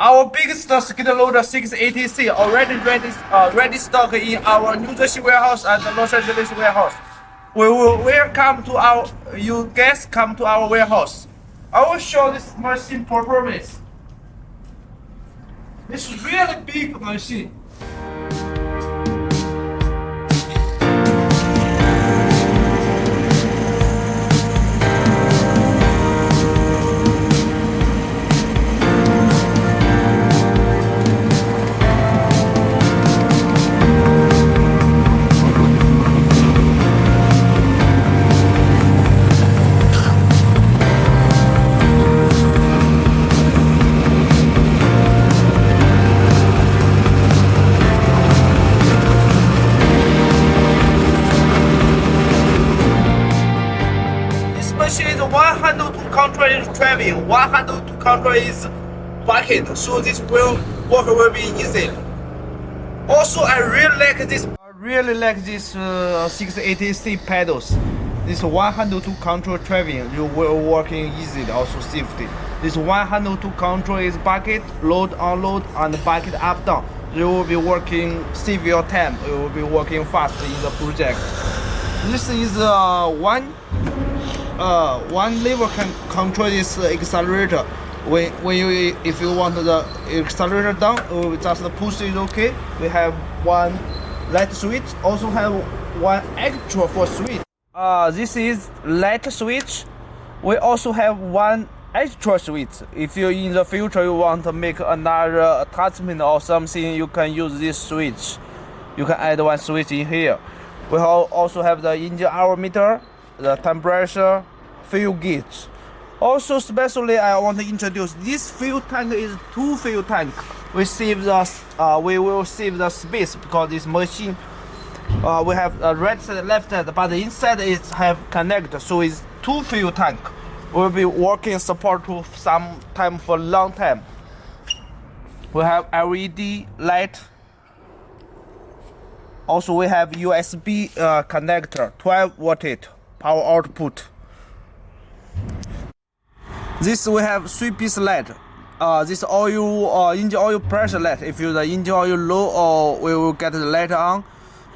Our biggest skid loader 680C already ready stock in our New Jersey warehouse and Los Angeles warehouse. We will welcome to you guests come to our warehouse. I will show this machine performance. This is really big machine. Is one handle to control is traveling, one handle to control is bucket, so this work will be easy. Also, I really like this 680C pedals. This one handle to control traveling, you will working easily, also safety. This one handle to control is bucket, load, unload, and bucket up down. You will be working save your time. You will be working fast in the project. This is one lever can control this accelerator. If you want the accelerator down, you just push it. Okay. We have one light switch. Also have one extra for switch. This is light switch. We also have one extra switch. If you in the future you want to make another attachment or something, you can use this switch. You can add one switch in here. We also have the engine hour meter, the temperature, fuel gauge. Also, especially I want to introduce this fuel tank is 2 fuel tank. We will save the space because this machine we have a right side, left side, but the inside is have connect, so it's 2 fuel tank. We'll be working support to some time for long time. We have LED light. Also, we have USB connector, 12 voltage power output. This we have 3-piece light. This oil engine oil pressure light. If the engine oil low, or we will get the light on.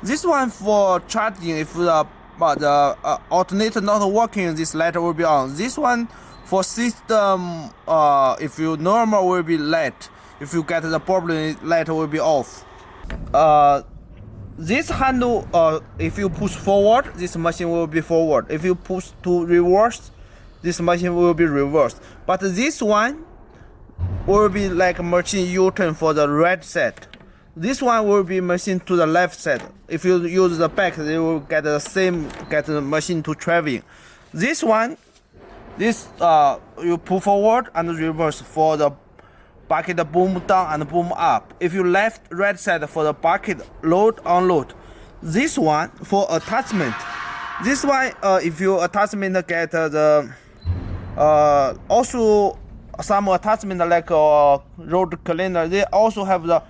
This one for charging. If the alternator not working, this light will be on. This one for system. If you normal will be light. If you get the problem, light will be off. This handle, if you push forward, this machine will be forward. If you push to reverse, this machine will be reversed. But this one will be like machine U-turn for the right side. This one will be machine to the left side. If you use the back, they will get the machine to traveling. This one, you pull forward and reverse for the bucket boom down and boom up. If you right side for the bucket load, unload. This one for attachment. This one, if you attachment get the also some attachment like road cleaner, they also have the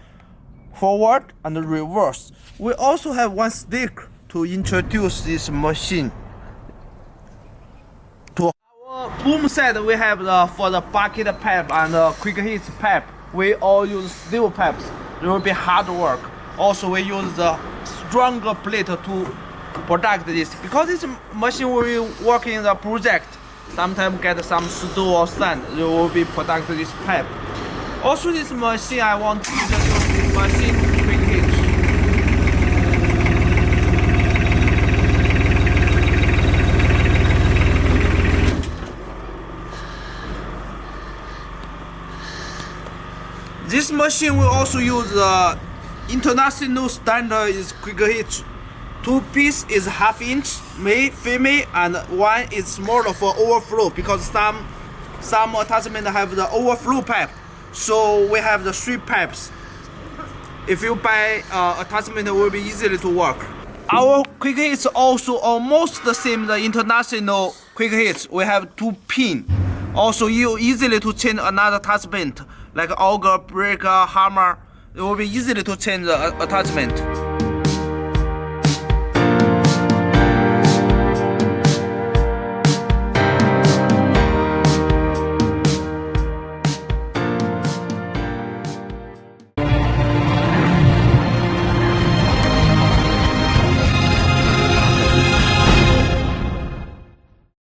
forward and reverse. We also have one stick to introduce this machine. To our boom side, we have for the bucket pipe and the quick hitch pipe. We all use steel pipes. It will be hard work. Also, we use the stronger plate to protect this, because this machine will be working in the project. Sometimes get some snow or sand, it will be protect this pipe. Also, this machine, I want to introduce this machine quick hitch. This machine will also use the international standard is quick hitch. 2-piece is half-inch, male, female, and one is smaller for overflow, because some attachment have the overflow pipe. So we have the 3 pipes. If you buy attachment, it will be easily to work. Our quick hitch is also almost the same the international quick hitch. We have 2 pin. Also, you easily to change another attachment like auger, breaker, hammer. It will be easily to change the attachment.